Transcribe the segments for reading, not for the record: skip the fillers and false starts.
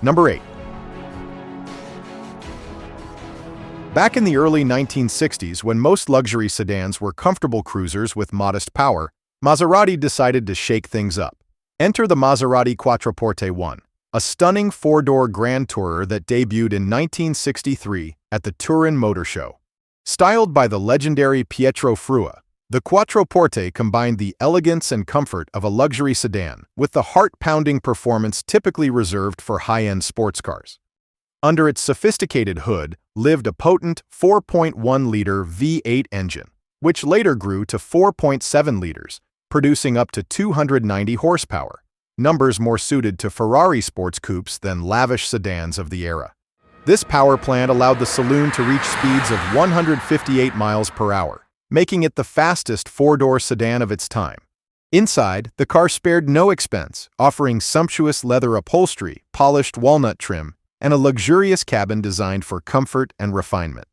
Number 8. Back in the early 1960s, when most luxury sedans were comfortable cruisers with modest power, Maserati decided to shake things up. Enter the Maserati Quattroporte 1, a stunning four-door Grand Tourer that debuted in 1963 at the Turin Motor Show. Styled by the legendary Pietro Frua, the Quattroporte combined the elegance and comfort of a luxury sedan with the heart-pounding performance typically reserved for high-end sports cars. Under its sophisticated hood lived a potent 4.1-liter V8 engine, which later grew to 4.7 liters, producing up to 290 horsepower, numbers more suited to Ferrari sports coupes than lavish sedans of the era. This power plant allowed the saloon to reach speeds of 158 miles per hour, making it the fastest four-door sedan of its time. Inside, the car spared no expense, offering sumptuous leather upholstery, polished walnut trim, and a luxurious cabin designed for comfort and refinement.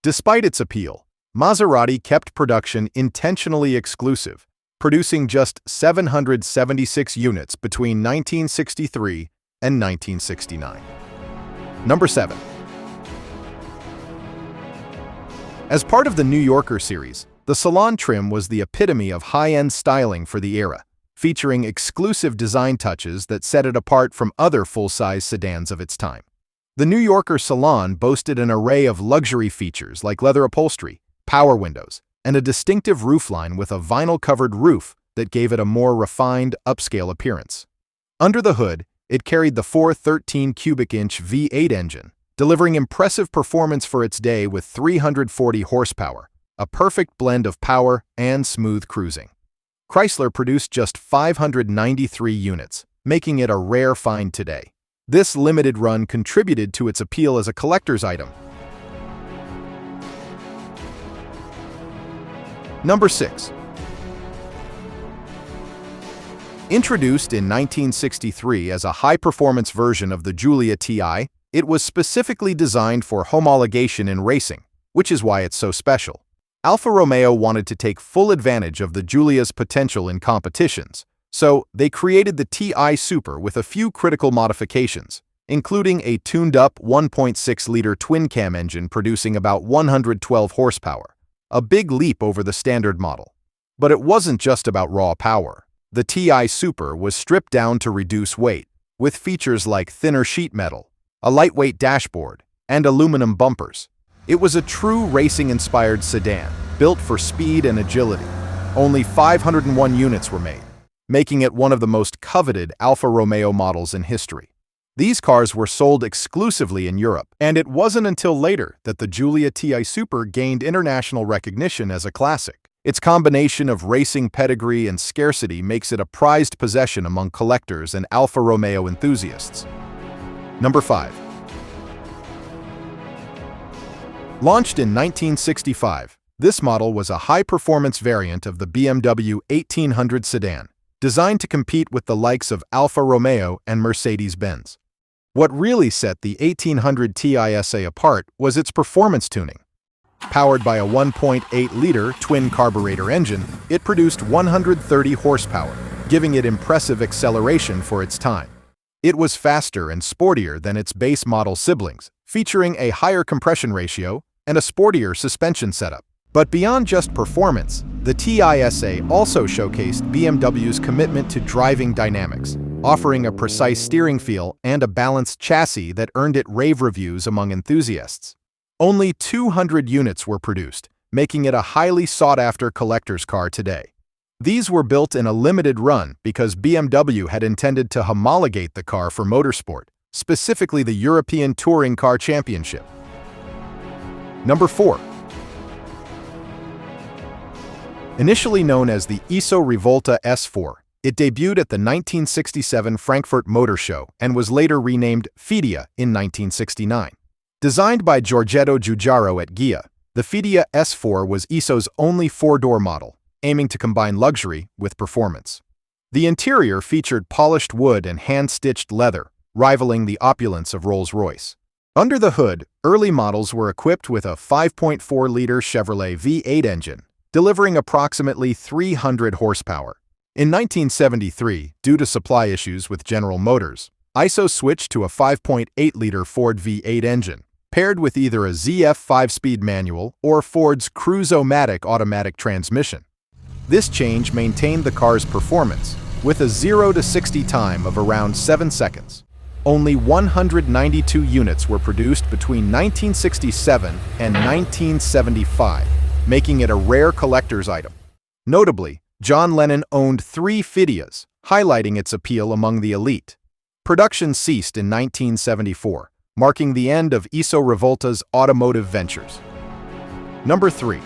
Despite its appeal, Maserati kept production intentionally exclusive, producing just 776 units between 1963 and 1969. Number 7. As part of the New Yorker series, the Salon trim was the epitome of high-end styling for the era, featuring exclusive design touches that set it apart from other full-size sedans of its time. The New Yorker Salon boasted an array of luxury features like leather upholstery, power windows, and a distinctive roofline with a vinyl-covered roof that gave it a more refined, upscale appearance. Under the hood, it carried the 413-cubic-inch V8 engine, delivering impressive performance for its day with 340 horsepower, a perfect blend of power and smooth cruising. Chrysler produced just 593 units, making it a rare find today. This limited run contributed to its appeal as a collector's item. Number 6. Introduced in 1963 as a high-performance version of the Giulia TI, it was specifically designed for homologation in racing, which is why it's so special. Alfa Romeo wanted to take full advantage of the Giulia's potential in competitions, so they created the TI Super with a few critical modifications, including a tuned-up 1.6-liter twin-cam engine producing about 112 horsepower, a big leap over the standard model. But it wasn't just about raw power. The TI Super was stripped down to reduce weight, with features like thinner sheet metal, a lightweight dashboard, and aluminum bumpers. It was a true racing-inspired sedan, built for speed and agility. Only 501 units were made, making it one of the most coveted Alfa Romeo models in history. These cars were sold exclusively in Europe, and it wasn't until later that the Giulia TI Super gained international recognition as a classic. Its combination of racing pedigree and scarcity makes it a prized possession among collectors and Alfa Romeo enthusiasts. Number 5. Launched in 1965, this model was a high-performance variant of the BMW 1800 sedan, designed to compete with the likes of Alfa Romeo and Mercedes-Benz. What really set the 1800 TISA apart was its performance tuning. Powered by a 1.8-liter twin-carburetor engine, it produced 130 horsepower, giving it impressive acceleration for its time. It was faster and sportier than its base model siblings, featuring a higher compression ratio and a sportier suspension setup. But beyond just performance, the TISA also showcased BMW's commitment to driving dynamics, offering a precise steering feel and a balanced chassis that earned it rave reviews among enthusiasts. Only 200 units were produced, making it a highly sought-after collector's car today. These were built in a limited run because BMW had intended to homologate the car for motorsport, specifically the European Touring Car Championship. Number 4. Initially known as the ISO Rivolta S4, it debuted at the 1967 Frankfurt Motor Show and was later renamed Fidia in 1969. Designed by Giorgetto Giugiaro at Ghia, the Fidia S4 was ISO's only four-door model, aiming to combine luxury with performance. The interior featured polished wood and hand-stitched leather, rivaling the opulence of Rolls-Royce. Under the hood, early models were equipped with a 5.4-liter Chevrolet V8 engine, delivering approximately 300 horsepower. In 1973, due to supply issues with General Motors, ISO switched to a 5.8-liter Ford V8 engine, paired with either a ZF 5-speed manual or Ford's Cruise-O-Matic automatic transmission. This change maintained the car's performance, with a 0 to 60 time of around 7 seconds. Only 192 units were produced between 1967 and 1975, making it a rare collector's item. Notably, John Lennon owned 3 Fidias, highlighting its appeal among the elite. Production ceased in 1974, marking the end of Iso Rivolta's automotive ventures. Number 3.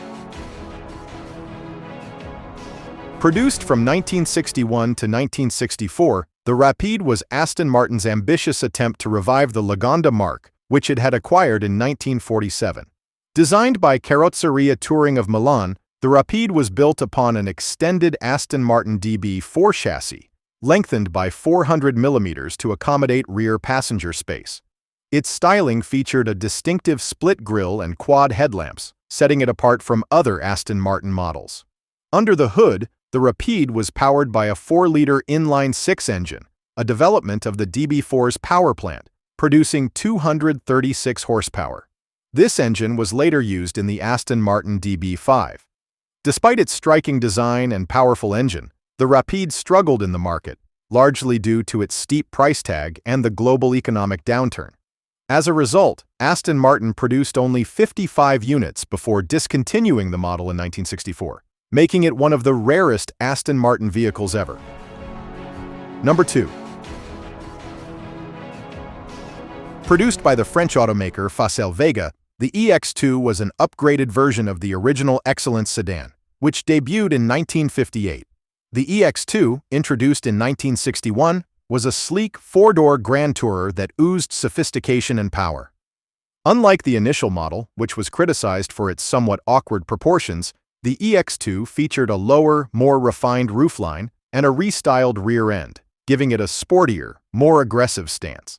Produced from 1961 to 1964, the Rapide was Aston Martin's ambitious attempt to revive the Lagonda marque, which it had acquired in 1947. Designed by Carrozzeria Touring of Milan, the Rapide was built upon an extended Aston Martin DB4 chassis, lengthened by 400 mm to accommodate rear passenger space. Its styling featured a distinctive split grille and quad headlamps, setting it apart from other Aston Martin models. Under the hood, the Rapide was powered by a 4-liter inline-6 engine, a development of the DB4's power plant, producing 236 horsepower. This engine was later used in the Aston Martin DB5. Despite its striking design and powerful engine, the Rapide struggled in the market, largely due to its steep price tag and the global economic downturn. As a result, Aston Martin produced only 55 units before discontinuing the model in 1964. Making it one of the rarest Aston Martin vehicles ever. Number 2. Produced by the French automaker Facel Vega, the EX2 was an upgraded version of the original Excellence sedan, which debuted in 1958. The EX2, introduced in 1961, was a sleek 4-door Grand Tourer that oozed sophistication and power. Unlike the initial model, which was criticized for its somewhat awkward proportions, the EX2 featured a lower, more refined roofline and a restyled rear end, giving it a sportier, more aggressive stance.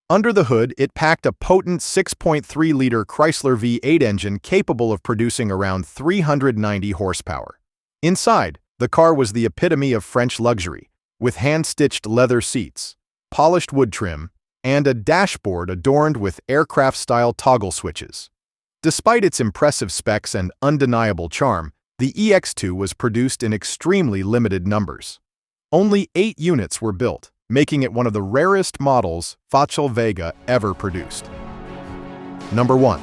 Under the hood, it packed a potent 6.3-liter Chrysler V8 engine capable of producing around 390 horsepower. Inside, the car was the epitome of French luxury, with hand-stitched leather seats, polished wood trim, and a dashboard adorned with aircraft-style toggle switches. Despite its impressive specs and undeniable charm, the EX2 was produced in extremely limited numbers. Only 8 units were built, making it one of the rarest models Facel Vega ever produced. Number 1.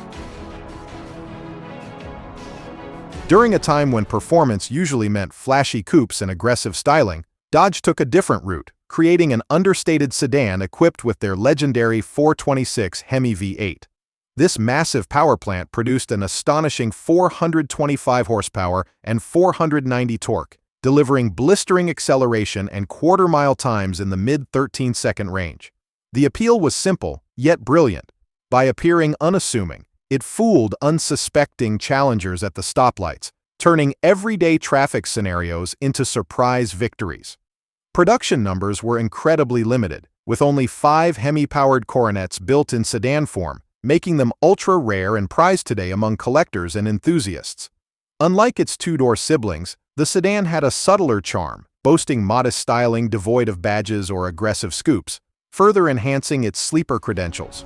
During a time when performance usually meant flashy coupes and aggressive styling, Dodge took a different route, creating an understated sedan equipped with their legendary 426 Hemi V8. This massive power plant produced an astonishing 425 horsepower and 490 torque, delivering blistering acceleration and quarter-mile times in the mid-13-second range. The appeal was simple, yet brilliant. By appearing unassuming, it fooled unsuspecting challengers at the stoplights, turning everyday traffic scenarios into surprise victories. Production numbers were incredibly limited, with only 5 Hemi-powered Coronets built in sedan form, making them ultra-rare and prized today among collectors and enthusiasts. Unlike its 2-door siblings, the sedan had a subtler charm, boasting modest styling devoid of badges or aggressive scoops, further enhancing its sleeper credentials.